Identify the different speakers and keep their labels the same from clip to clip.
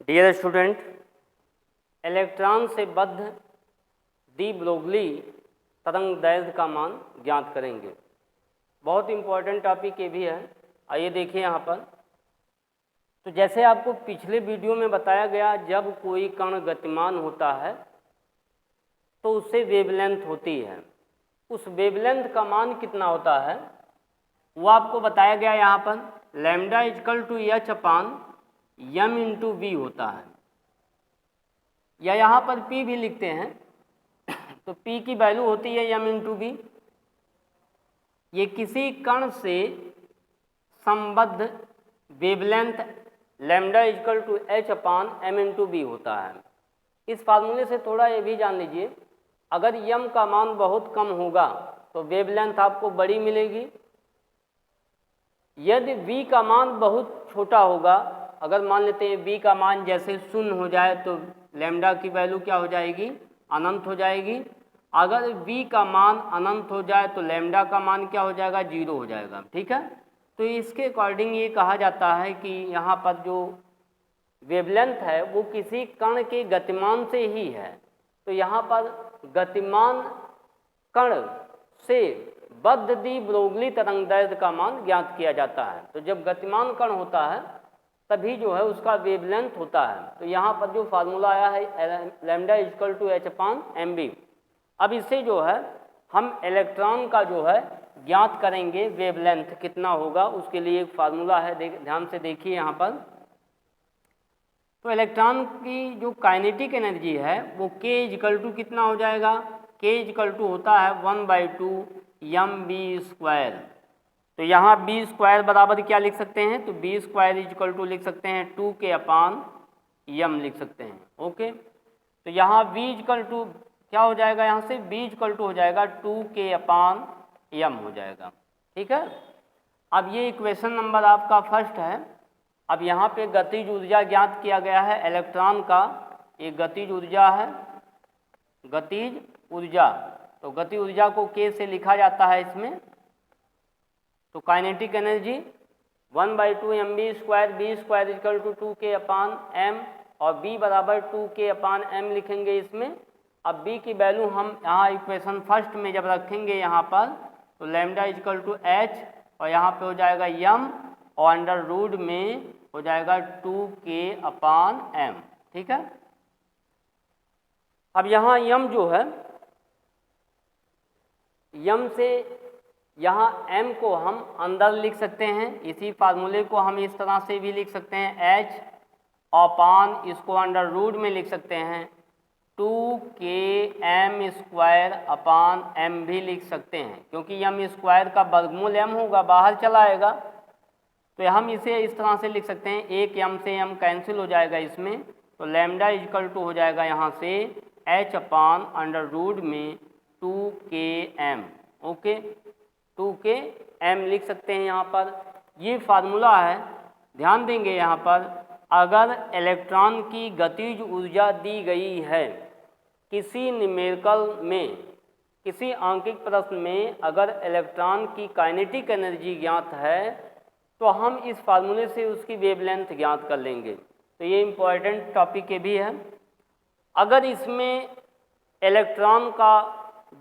Speaker 1: Dear student, electron से बद्ध de Broglie तरंग दैर्ध्य का मान ज्ञात करेंगे। बहुत इंपॉर्टेंट टॉपिक ये भी है। आइए देखिए यहाँ पर। तो जैसे आपको पिछले वीडियो में बताया गया, जब कोई कण गतिमान होता है तो उससे वेवलेंथ होती है। उस वेवलेंथ का मान कितना होता है वो आपको बताया गया। यहाँ पर lambda equal to H upon M into V होता है, या यहाँ पर पी भी लिखते हैं। तो पी की वैल्यू होती है यम इंटू वी। ये किसी कण से संबद्ध wavelength lambda equal to H upon M into V होता है। इस फार्मूले से थोड़ा ये भी जान लीजिए, अगर यम का मान बहुत कम होगा तो वेवलेंथ आपको बड़ी मिलेगी। यदि वी का मान बहुत छोटा होगा, अगर मान लेते हैं वी का मान जैसे 0 हो जाए तो लैम्डा की वैल्यू क्या हो जाएगी, अनंत हो जाएगी। अगर वी का मान अनंत हो जाए तो लैम्डा का मान क्या हो जाएगा, 0 हो जाएगा। ठीक है। तो इसके अकॉर्डिंग ये कहा जाता है कि यहाँ पर जो वेवलेंथ है वो किसी कण के गतिमान से ही है। तो यहाँ पर गतिमान कण से बद्ध डी ब्रोगली तरंग दैर्ध्य का मान ज्ञात किया जाता है। तो जब गतिमान कण होता है तभी जो है उसका वेवलेंथ होता है। तो यहाँ पर जो फार्मूला आया है lambda equal to H upon M V. अब इससे जो है हम इलेक्ट्रॉन का जो है ज्ञात करेंगे वेवलेंथ कितना होगा। उसके लिए एक फार्मूला है, ध्यान से देखिए यहाँ पर। तो इलेक्ट्रॉन की जो काइनेटिक एनर्जी है वो के इक्वल टू कितना हो जाएगा, के इक्वल टू होता है 1/2 एम बी स्क्वायर। तो यहाँ बी स्क्वायर बराबर क्या लिख सकते हैं, तो बी स्क्वायर इक्वल टू लिख सकते हैं 2 के अपान यम लिख सकते हैं। ओके। तो यहाँ बी इक्वल टू क्या हो जाएगा, यहाँ से बी इक्वल टू हो जाएगा 2 के अपान यम हो जाएगा। ठीक है। अब ये इक्वेशन नंबर आपका फर्स्ट है। अब यहाँ पे गतिज ऊर्जा ज्ञात किया गया है इलेक्ट्रॉन का। ये गतिज ऊर्जा है, गतिज ऊर्जा। तो गति ऊर्जा को के से लिखा जाता है इसमें। तो kinetic energy 1/2 M V square, V square equal to 2 K upon M, और बी बराबर 2 के अपान एम लिखेंगे इसमें। अब बी की वैल्यू हम यहाँ इक्वेशन फर्स्ट में जब रखेंगे यहाँ पर, तो लैम्डा इक्वल टू एच, और यहाँ पे हो जाएगा यम, और अंडर रूट में हो जाएगा 2 के अपान एम। ठीक है। अब यहाँ यम जो है, यम से यहाँ m को हम अंदर लिख सकते हैं। इसी फार्मूले को हम इस तरह से भी लिख सकते हैं, h अपान इसको अंडर रूट में लिख सकते हैं 2 के एम स्क्वायर अपान m भी लिख सकते हैं, क्योंकि m स्क्वायर का वर्गमूल m होगा, बाहर चला आएगा। तो हम इसे इस तरह से लिख सकते हैं, एक m से m कैंसिल हो जाएगा इसमें। तो लैम्डा इक्वल टू हो जाएगा यहाँ से h अपान अंडर रूट में 2 के एम। ओके, 2 के एम लिख सकते हैं यहाँ पर। ये फार्मूला है, ध्यान देंगे यहाँ पर। अगर इलेक्ट्रॉन की गतिज ऊर्जा दी गई है किसी न्यूमेरिकल में, किसी आंकिक प्रश्न में अगर इलेक्ट्रॉन की काइनेटिक एनर्जी ज्ञात है तो हम इस फार्मूले से उसकी वेवलेंथ ज्ञात कर लेंगे। तो ये इम्पॉर्टेंट टॉपिक ये भी है। अगर इसमें इलेक्ट्रॉन का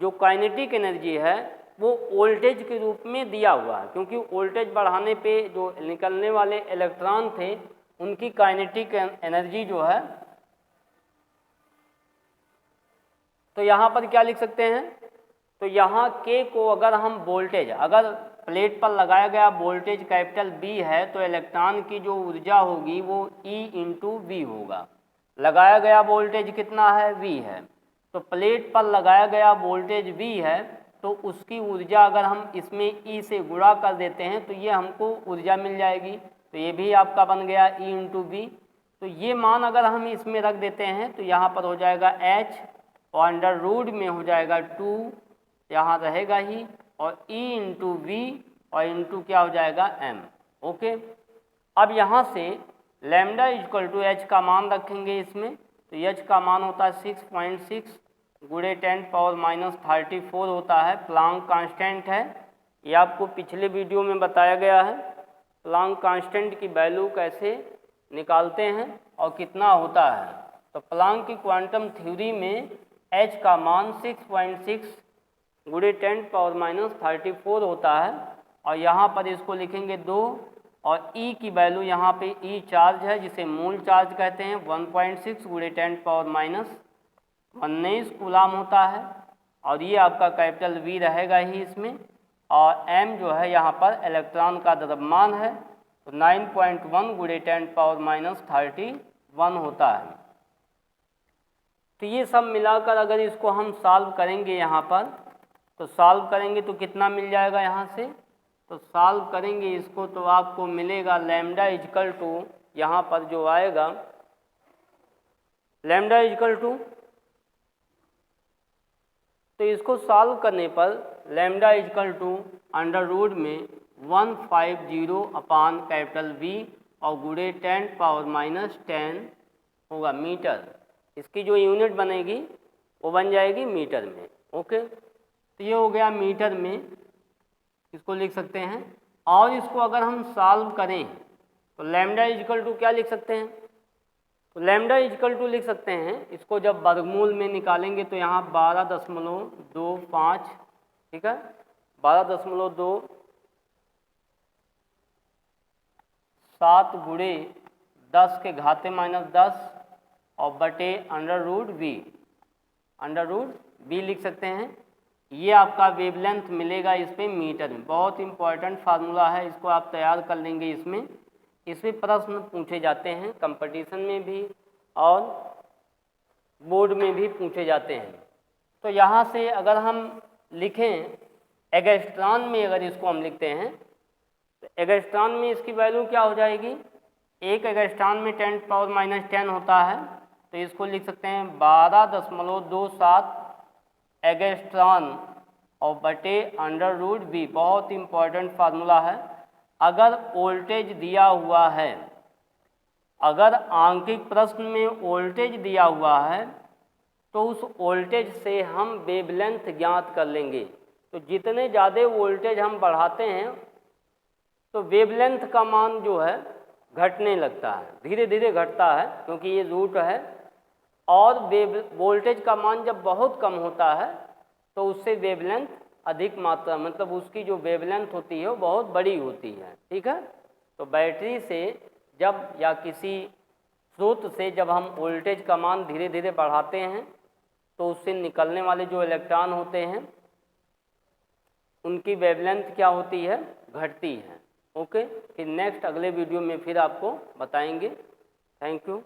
Speaker 1: जो काइनेटिक एनर्जी है वो वोल्टेज के रूप में दिया हुआ है, क्योंकि वोल्टेज बढ़ाने पे जो निकलने वाले इलेक्ट्रॉन थे उनकी काइनेटिक एनर्जी जो है, तो यहाँ पर क्या लिख सकते हैं, तो यहाँ के को अगर हम वोल्टेज, अगर प्लेट पर लगाया गया वोल्टेज कैपिटल बी है तो इलेक्ट्रॉन की जो ऊर्जा होगी वो ई इंटू वी होगा। लगाया गया वोल्टेज कितना है, वी है। तो प्लेट पर लगाया गया वोल्टेज वी है, तो उसकी ऊर्जा अगर हम इसमें ई से गुणा कर देते हैं तो ये हमको ऊर्जा मिल जाएगी। तो ये भी आपका बन गया ई इंटू वी। तो ये मान अगर हम इसमें रख देते हैं तो यहाँ पर हो जाएगा एच, और अंडर रूट में हो जाएगा 2, यहाँ रहेगा ही, और ई इंटू वी, और इंटू क्या हो जाएगा एम। ओके। अब यहाँ से लैम्डा इक्वल टू एच का मान रखेंगे इसमें। तो एच का मान होता है 6.6 गुणे 10⁻34 होता है। प्लांक कांस्टेंट है, ये आपको पिछले वीडियो में बताया गया है। प्लांक कांस्टेंट की वैल्यू कैसे निकालते हैं और कितना होता है। तो प्लैंक की क्वांटम थ्योरी में h का मान 6.6 गुणे 10⁻34 होता है और यहाँ पर इसको लिखेंगे 2 और E की वैल्यू यहाँ पे E चार्ज है जिसे मूल चार्ज कहते हैं 1.6 गुणे 10⁻19 कूलाम होता है और ये आपका कैपिटल V रहेगा ही इसमें और m जो है यहाँ पर इलेक्ट्रॉन का द्रव्यमान है तो 9.1 गुणे 10⁻31 होता है। तो ये सब मिलाकर अगर इसको हम सॉल्व करेंगे यहाँ पर तो सॉल्व करेंगे तो कितना मिल जाएगा यहाँ से, तो सॉल्व करेंगे इसको तो आपको मिलेगा लैम्डा इजकल टू यहाँ पर जो आएगा लैम्डा इजकल टू, तो इसको सॉल्व करने पर lambda equal to under root में 150 अपान कैपिटल V और गुणे 10⁻10 होगा मीटर। इसकी जो यूनिट बनेगी वो बन जाएगी मीटर में। ओके, तो ये हो गया मीटर में, इसको लिख सकते हैं। और इसको अगर हम सॉल्व करें तो लैम्डा इजकल टू क्या लिख सकते हैं, तो लैम्डा इजकल टू लिख सकते हैं इसको जब वर्गमूल में निकालेंगे तो यहाँ 12.25, ठीक है, 12.27 गुणे 10 के घाते -10 और बटे अंडर रूट बी लिख सकते हैं। ये आपका वेवलेंथ मिलेगा इस पे मीटर में। बहुत इंपॉर्टेंट फार्मूला है, इसको आप तैयार कर लेंगे। इसमें प्रश्न पूछे जाते हैं कंपटीशन में भी और बोर्ड में भी पूछे जाते हैं। तो यहाँ से अगर हम लिखें एगस्ट्रॉन में, अगर इसको हम लिखते हैं तो एगस्ट्रॉन में इसकी वैल्यू क्या हो जाएगी, एक एगस्ट्रॉन में 10⁻10 होता है तो इसको लिख सकते हैं 12.27 एगस्ट्रॉन और बटे अंडर रूट बी। बहुत इंपॉर्टेंट फार्मूला है। अगर वोल्टेज दिया हुआ है, अगर आंकिक प्रश्न में वोल्टेज दिया हुआ है तो उस वोल्टेज से हम वेवलेंथ ज्ञात कर लेंगे। तो जितने ज़्यादा वोल्टेज हम बढ़ाते हैं तो वेवलेंथ का मान जो है घटने लगता है, धीरे धीरे घटता है क्योंकि ये रूट है। और वोल्टेज का मान जब बहुत कम होता है तो उससे वेवलेंथ अधिक मात्रा, मतलब उसकी जो वेवलेंथ होती है वो बहुत बड़ी होती है, ठीक है। तो बैटरी से जब या किसी स्रोत से जब हम वोल्टेज का मान धीरे धीरे बढ़ाते हैं तो उससे निकलने वाले जो इलेक्ट्रॉन होते हैं उनकी वेवलेंथ क्या होती है, घटती है। ओके, फिर नेक्स्ट अगले वीडियो में फिर आपको बताएंगे। Thank you.